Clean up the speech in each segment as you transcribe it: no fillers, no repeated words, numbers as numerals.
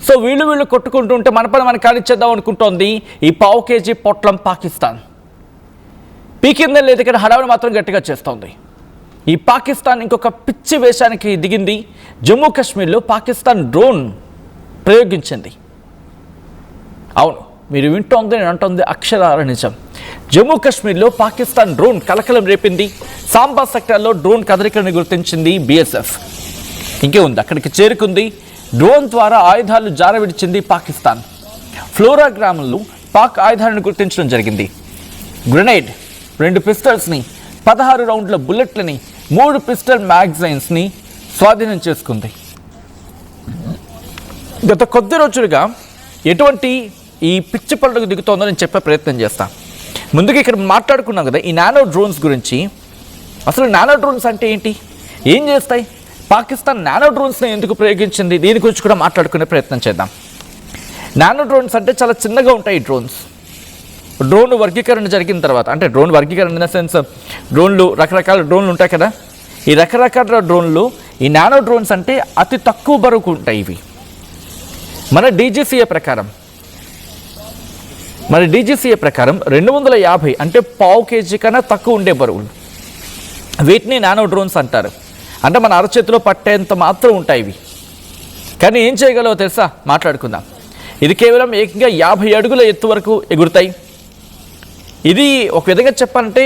So వీళ్ళు కొట్టుకుంటుంటే మన పని మనం కానిచ్చేద్దాం అనుకుంటోంది ఈ పావు కేజీ పొట్లం పాకిస్తాన్. పీకిందని లేదు, ఇక్కడ హడావిడి మాత్రం గట్టిగా చేస్తోంది. ఈ పాకిస్తాన్ ఇంకొక పిచ్చి వేషానికి దిగింది. జమ్మూ కాశ్మీర్లో పాకిస్తాన్ డ్రోన్ ప్రయోగించింది. అవును, మీరు వింటోంది, నేను అంటోంది అక్షరాల నిజం. జమ్మూ కాశ్మీర్లో పాకిస్తాన్ డ్రోన్ కలకలం రేపింది. సాంబా సెక్టార్లో డ్రోన్ కదలికలను గుర్తించింది బీఎస్ఎఫ్. ఇంకే ఉంది, అక్కడికి చేరుకుంది. డ్రోన్ ద్వారా ఆయుధాలు జారవిడిచింది పాకిస్తాన్. ఫ్లోరా గ్రామంలో పాక్ ఆయుధాలను గుర్తించడం జరిగింది. గ్రెనేడ్, 2 పిస్టల్స్ని, 16 రౌండ్ల బుల్లెట్లని, 3 పిస్టల్ మ్యాగజైన్స్ని స్వాధీనం చేసుకుంది. గత కొద్ది రోజులుగా ఎటువంటి ఈ పిచ్చి పనులకు దిగుతోందో నేను చెప్పే ప్రయత్నం చేస్తాను. ముందుగా ఇక్కడ మాట్లాడుకున్నాం కదా ఈ నానో డ్రోన్స్ గురించి. అసలు నానో డ్రోన్స్ అంటే ఏంటి, ఏం చేస్తాయి, పాకిస్తాన్ నానో డ్రోన్స్ని ఎందుకు ప్రయోగించింది, దీని గురించి కూడా మాట్లాడుకునే ప్రయత్నం చేద్దాం. నానో డ్రోన్స్ అంటే చాలా చిన్నగా ఉంటాయి. డ్రోన్ వర్గీకరణ జరిగిన తర్వాత, అంటే డ్రోన్ వర్గీకరణ ఇన్ ద సెన్స్ రకరకాల డ్రోన్లు ఉంటాయి కదా, ఈ రకరకాల డ్రోన్లు ఈ నానో డ్రోన్స్ అంటే అతి తక్కువ బరువుకు ఉంటాయి. ఇవి మన డీజీసీఏ ప్రకారం 250 అంటే పావు కేజీ కన్నా తక్కువ ఉండే బరువులు, వీటిని నానో డ్రోన్స్ అంటారు. అంటే మన అరచేతిలో పట్టేంత మాత్రం ఉంటాయి ఇవి. కానీ ఏం చేయగలవో తెలుసా, మాట్లాడుకుందాం. ఇది కేవలం ఏకంగా 50 అడుగుల ఎత్తు వరకు ఎగురుతాయి. ఇది ఒక విధంగా చెప్పాలంటే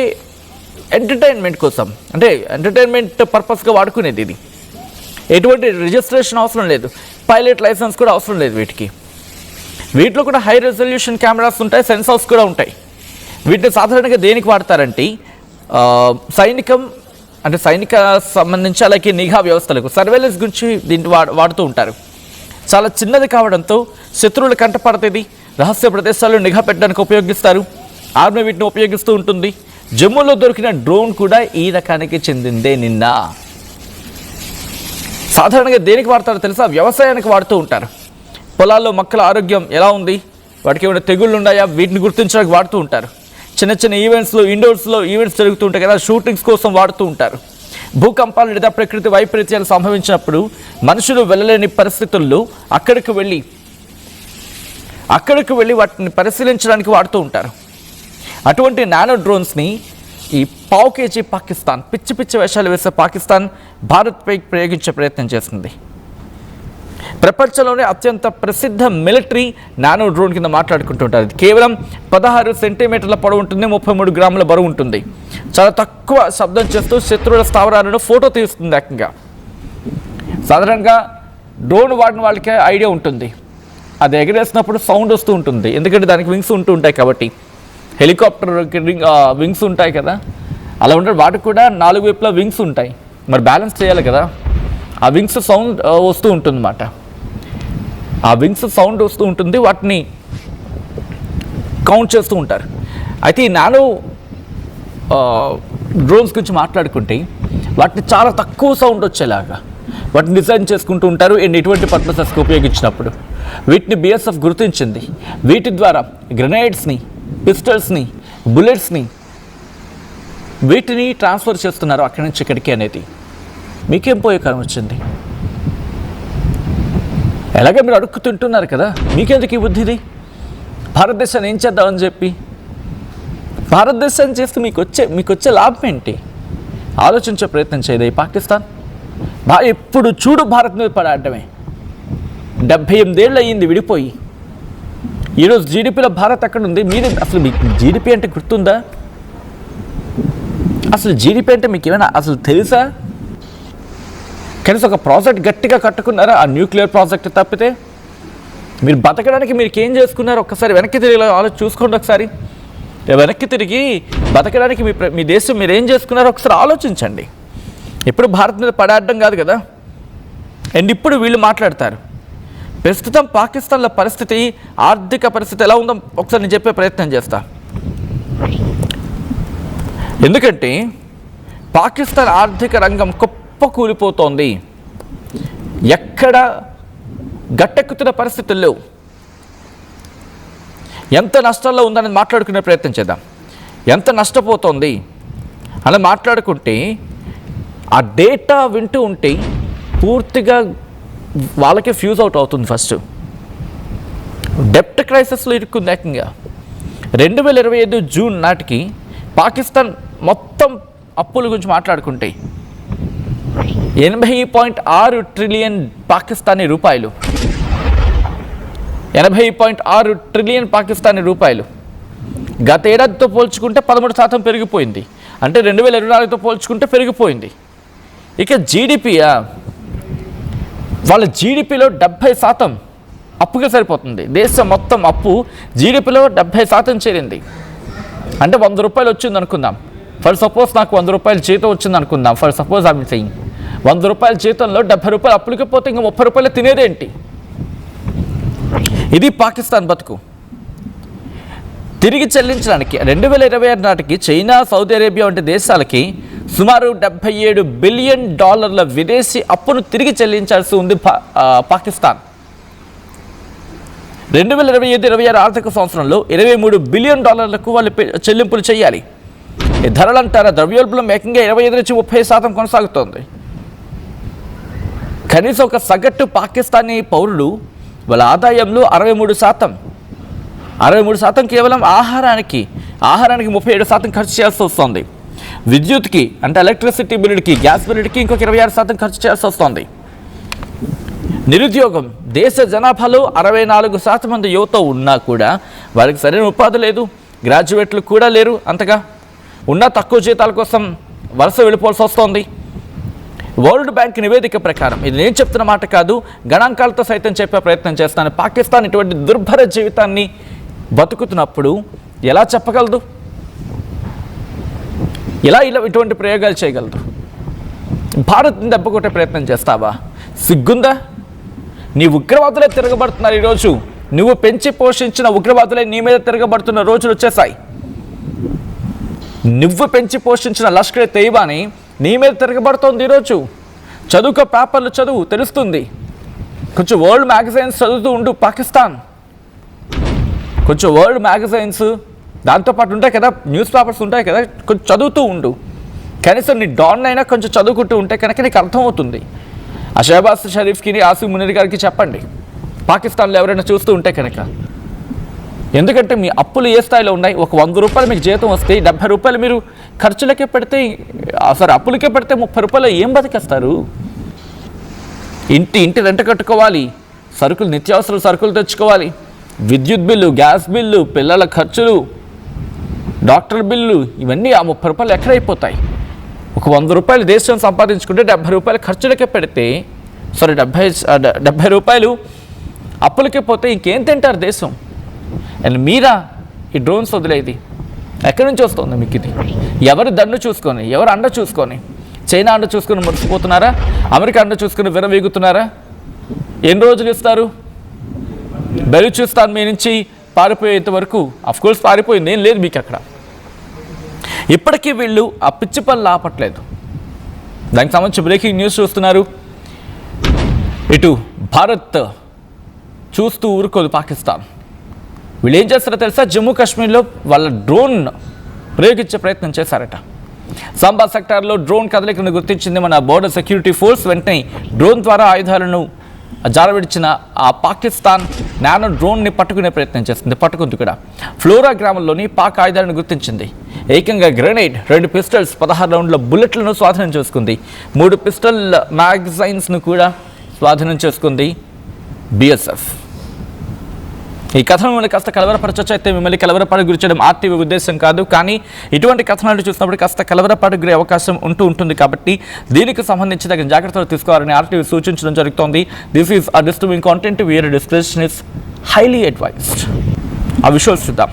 ఎంటర్టైన్మెంట్ కోసం, అంటే ఎంటర్టైన్మెంట్ పర్పస్గా వాడుకునేది. ఇది ఎటువంటి రిజిస్ట్రేషన్ అవసరం లేదు, పైలట్ లైసెన్స్ కూడా అవసరం లేదు వీటికి. వీటిలో కూడా హై రెజల్యూషన్ కెమెరాస్ ఉంటాయి, సెన్సార్స్ కూడా ఉంటాయి. వీటిని సాధారణంగా దేనికి వాడతారంటే సైనిక సంబంధించి అలాగే నిఘా వ్యవస్థలకు, సర్వేలెన్స్ గురించి దీన్ని వాడుతూ ఉంటారు. చాలా చిన్నది కావడంతో శత్రువులు కంటపడుతుంది, రహస్య ప్రదేశాల్లో నిఘా పెట్టడానికి ఉపయోగిస్తారు. ఆర్మీ వీటిని ఉపయోగిస్తూ ఉంటుంది. జమ్మూలో దొరికిన డ్రోన్ కూడా ఈ రకానికి చెందిందే. నిన్న సాధారణంగా దేనికి వాడతారో తెలుసా, వ్యవసాయానికి వాడుతూ ఉంటారు. పొలాల్లో మొక్కల ఆరోగ్యం ఎలా ఉంది, వాటికి ఏమైనా తెగుళ్ళు ఉన్నాయా, వీటిని గుర్తించడానికి వాడుతూ ఉంటారు. చిన్న ఈవెంట్స్లో, ఇండోర్స్లో ఈవెంట్స్ జరుగుతూ ఉంటాయి కదా, షూటింగ్స్ కోసం వాడుతూ ఉంటారు. భూకంపాలు లేదా ప్రకృతి వైపరీత్యాలు సంభవించినప్పుడు మనుషులు వెళ్ళలేని పరిస్థితుల్లో అక్కడికి వెళ్ళి వాటిని పరిశీలించడానికి వాడుతూ ఉంటారు. అటువంటి నానో డ్రోన్స్ని ఈ పావు కేజీ పాకిస్తాన్, పిచ్చి వేషాలు వేసే పాకిస్తాన్ భారత్పై ప్రయోగించే ప్రయత్నం చేస్తుంది. ప్రపంచంలోనే అత్యంత ప్రసిద్ధ మిలిటరీ నానో డ్రోన్ కింద మాట్లాడుకుంటుంటారు. ఇది కేవలం 16 సెంటీమీటర్ల పొడవు ఉంటుంది, 33 గ్రాముల బరువు ఉంటుంది. చాలా తక్కువ శబ్దం చేస్తూ శత్రువుల స్థావరాలను ఫోటో తీస్తుంది. ఏకంగా సాధారణంగా డ్రోన్ వాడిన వాళ్ళకే ఐడియా ఉంటుంది, అది ఎగరేసినప్పుడు సౌండ్ వస్తూ ఉంటుంది, ఎందుకంటే దానికి వింగ్స్ ఉంటూ ఉంటాయి కాబట్టి. హెలికాప్టర్ వింగ్స్ ఉంటాయి కదా, అలా ఉంటాయి. వాటికి కూడా 4 వైపులా వింగ్స్ ఉంటాయి, మరి బ్యాలెన్స్ చేయాలి కదా. ఆ వింగ్స్ సౌండ్ వస్తూ ఉంటుంది అన్నమాట. వాటిని కౌంట్ చేస్తూ ఉంటారు. అయితే ఈ నానో డ్రోన్స్ గురించి మాట్లాడుకుంటే వాటిని చాలా తక్కువ సౌండ్ వచ్చేలాగా వాటిని డిజైన్ చేసుకుంటూ ఉంటారు. అండ్ ఎటువంటి పర్పసెస్కి ఉపయోగించినప్పుడు వీటిని బీఎస్ఎఫ్ గుర్తించింది. వీటి ద్వారా గ్రెనేడ్స్ని, పిస్టల్స్ని, బుల్లెట్స్ని వీటిని ట్రాన్స్ఫర్ చేస్తున్నారు అక్కడి నుంచి ఇక్కడికి అనేది. మీకేం పోయే కాలం వచ్చింది? ఎలాగే మీరు అడుక్కు తింటున్నారు కదా, మీకెందుకు ఈ బుద్ధిది? భారతదేశాన్ని ఏం చేద్దామని చెప్పి, భారతదేశాన్ని చేస్తే మీకు వచ్చే లాభం ఏంటి ఆలోచించే ప్రయత్నం చేయదు ఈ పాకిస్తాన్. ఎప్పుడు చూడు భారత్ మీద పడాడమే. 78 ఏళ్ళు అయ్యింది విడిపోయి. ఈరోజు జీడిపిలో భారత్ ఎక్కడ ఉంది? అసలు మీకు జీడిపి అంటే గుర్తుందా? అసలు జీడిపి అంటే మీకు ఏమైనా అసలు తెలుసా? కనీసం ఒక ప్రాజెక్ట్ గట్టిగా కట్టుకున్నారా? ఆ న్యూక్లియర్ ప్రాజెక్ట్ తప్పితే మీరు బతకడానికి మీరు ఏం చేసుకున్నారు? ఒక్కసారి వెనక్కి తిరిగి చూసుకోండి. ఒకసారి వెనక్కి తిరిగి బతకడానికి మీ దేశం మీరు ఏం చేసుకున్నారో ఒకసారి ఆలోచించండి. ఎప్పుడు భారత్ మీద పడాడడం కాదు కదా. అండ్ ఇప్పుడు వీళ్ళు మాట్లాడతారు. ప్రస్తుతం పాకిస్తాన్లో పరిస్థితి, ఆర్థిక పరిస్థితి ఎలా ఉందో ఒకసారి నేను చెప్పే ప్రయత్నం చేస్తా. ఎందుకంటే పాకిస్తాన్ ఆర్థిక రంగం కూలిపోతోంది. ఎక్కడ గట్టెక్కుతున్న పరిస్థితుల్లో ఎంత నష్టాల్లో ఉందని మాట్లాడుకునే ప్రయత్నం చేద్దాం. ఎంత నష్టపోతోంది అని మాట్లాడుకుంటే ఆ డేటా వింటూ ఉంటే పూర్తిగా వాళ్ళకే ఫ్యూజ్ అవుట్ అవుతుంది. ఫస్ట్ డెప్ట్ క్రైసిస్లో ఇరుక్కుంది ఏకంగా. 2025 జూన్ నాటికి పాకిస్తాన్ మొత్తం అప్పుల గురించి మాట్లాడుకుంటే 80.6 ట్రిలియన్ పాకిస్తానీ రూపాయలు. 80.6 ట్రిలియన్ పాకిస్తానీ రూపాయలు. గత ఏడాదితో పోల్చుకుంటే 13% పెరిగిపోయింది. అంటే 2024తో పోల్చుకుంటే పెరిగిపోయింది. ఇక జీడిపియా, వాళ్ళ జీడిపిలో 70% అప్పుగా సరిపోతుంది. దేశం మొత్తం అప్పు జీడిపిలో 70% చేరింది. అంటే 100 రూపాయలు వచ్చింది అనుకుందాం. ఫర్ సపోజ్ నాకు 100 రూపాయల జీతం వచ్చింది అనుకుందాం. ఫర్ సపోజ్ ఐఎమ్ సెయింగ్ 100 రూపాయల జీతంలో 70 రూపాయలు అప్పులకి పోతే ఇంకా 30 రూపాయలు తినేదేంటి? ఇది పాకిస్తాన్ బతుకు. తిరిగి చెల్లించడానికి 2026 నాటికి చైనా, సౌదీ అరేబియా వంటి దేశాలకి సుమారు $77 బిలియన్ విదేశీ అప్పును తిరిగి చెల్లించాల్సి ఉంది పాకిస్తాన్. 2025-26 ఆర్థిక సంవత్సరంలో $23 బిలియన్ వాళ్ళు చెల్లింపులు చేయాలి. ఈ ధరలంటారా, ద్రవ్యోల్బణం ఏకంగా 25-30% కొనసాగుతోంది. కనీసం ఒక సగటు పాకిస్తానీ పౌరుడు వాళ్ళ ఆదాయంలో 63% కేవలం ఆహారానికి 37% ఖర్చు చేయాల్సి వస్తుంది. విద్యుత్కి అంటే ఎలక్ట్రిసిటీ బిల్లుకి, గ్యాస్ బిల్లుకి ఇంకొక 26% ఖర్చు చేయాల్సి వస్తుంది. నిరుద్యోగం, దేశ జనాభాలో 64% మంది యువత ఉన్నా కూడా వారికి సరైన ఉపాధి లేదు. గ్రాడ్యుయేట్లు కూడా లేరు. అంతగా ఉన్న తక్కువ జీతాల కోసం వలస వెళ్ళిపోవాల్సి వస్తోంది. వరల్డ్ బ్యాంక్ నివేదిక ప్రకారం, ఇది నేను చెప్తున్న మాట కాదు, గణాంకాలతో సైతం చెప్పే ప్రయత్నం చేస్తాను, పాకిస్తాన్ ఇటువంటి దుర్భర జీవితాన్ని బతుకుతున్నప్పుడు ఎలా చెప్పగలదు? ఇలా ఇటువంటి ప్రయోగాలు చేయగలదు? భారత్ని దెబ్బకొట్టే ప్రయత్నం చేస్తావా? సిగ్గుందా? నీ ఉగ్రవాదులే తిరగబడుతున్నారు ఈరోజు. నువ్వు పెంచి పోషించిన ఉగ్రవాదులే నీ మీద తిరగబడుతున్న రోజులు వచ్చేసాయి. నువ్వు పెంచి పోషించిన లష్కర్ తైబాని నీ మీద తిరగబడుతోంది ఈరోజు. చదువుకో, పేపర్లు చదువు, తెలుస్తుంది. కొంచెం వరల్డ్ మ్యాగజైన్స్ చదువుతూ ఉండు. పాకిస్తాన్ కొంచెం వరల్డ్ మ్యాగజైన్స్ దాంతోపాటు ఉంటాయి కదా, న్యూస్ పేపర్స్ ఉంటాయి కదా, కొంచెం చదువుతూ ఉండు. కనీసం నీ డాన్ అయినా కొంచెం చదువుకుంటూ ఉంటే కనుక నీకు అర్థమవుతుంది. ఆ షహబాజ్ షరీఫ్కి, ఆసిఫ్ మునీర్ గారికి చెప్పండి, పాకిస్తాన్లో ఎవరైనా చూస్తూ ఉంటే కనుక. ఎందుకంటే మీ అప్పులు ఏ స్థాయిలో ఉన్నాయి? ఒక 100 రూపాయలు మీకు జీతం వస్తే 70 రూపాయలు మీరు ఖర్చులకే పెడితే, అప్పులకే పెడితే 30 రూపాయలు ఏం బతికేస్తారు? ఇంటి రెంట కట్టుకోవాలి, సరుకులు, నిత్యావసర సరుకులు తెచ్చుకోవాలి, విద్యుత్ బిల్లు, గ్యాస్ బిల్లు, పిల్లల ఖర్చులు, డాక్టర్ బిల్లు, ఇవన్నీ ఆ 30 రూపాయలు ఎక్కడైపోతాయి? ఒక 100 రూపాయలు దేశం సంపాదించుకుంటే 70 రూపాయలు ఖర్చులకే పెడితే, 70 రూపాయలు అప్పులకే పోతే ఇంకేం తింటారు దేశం? అండ్ మీరా ఈ డ్రోన్స్ వదిలేది ఎక్కడి నుంచి వస్తుంది మీకు? ఇది ఎవరి దన్ను చూసుకొని, ఎవరు అండ చూసుకొని? చైనా అండ చూసుకొని మురిసిపోతున్నారా? అమెరికా అండ చూసుకొని విరవీగుతున్నారా? ఎన్ని రోజులు ఇస్తారు? బెలూచిస్తాన్ మీ నుంచి పారిపోయేంత వరకు అఫ్కోర్స్ పారిపోయింది, ఏం లేదు మీకు అక్కడ. ఇప్పటికీ వీళ్ళు ఆ పిచ్చి పనులు ఆపట్లేదు. దానికి సంబంధించి బ్రేకింగ్ న్యూస్ చూస్తున్నారు. ఇటు భారత్ చూస్తూ ఊరుకోదు పాకిస్తాన్. వీళ్ళు ఏం చేస్తారో తెలుసా? జమ్మూ కాశ్మీర్లో వాళ్ళ డ్రోన్ ప్రయోగించే ప్రయత్నం చేశారట. సాంబా సెక్టార్లో డ్రోన్ కదలికను గుర్తించింది మన బోర్డర్ సెక్యూరిటీ ఫోర్స్. వెంటనే డ్రోన్ ద్వారా ఆయుధాలను జారవిడిచిన ఆ పాకిస్తాన్ నానో డ్రోన్ని పట్టుకునే ప్రయత్నం చేస్తుంది. పట్టుకుంది కూడా. ఫ్లోరా గ్రామంలోని పాక్ ఆయుధాలను గుర్తించింది. ఏకంగా గ్రెనేడ్, 2 పిస్టల్స్, 16 రౌండ్ల బుల్లెట్లను స్వాధీనం చేసుకుంది. 3 పిస్టల్ మ్యాగజైన్స్ను కూడా స్వాధీనం చేసుకుంది బిఎస్ఎఫ్. ఈ కథనం మిమ్మల్ని కాస్త కలవరపరచొచ్చు. అయితే మిమ్మల్ని కలవరపడి గురి చేయడం ఆర్టీవీ ఉద్దేశం కాదు, కానీ ఇటువంటి కథనాలు చూసినప్పుడు కాస్త కలవరపడి గురే అవకాశం ఉంటుంది. కాబట్టి దీనికి సంబంధించి తగిన జాగ్రత్తలు తీసుకోవాలని ఆర్టీవీ సూచించడం జరుగుతోంది. This is a disturbing content, where description is highly advised. ఆ విజువల్స్ చూద్దాం.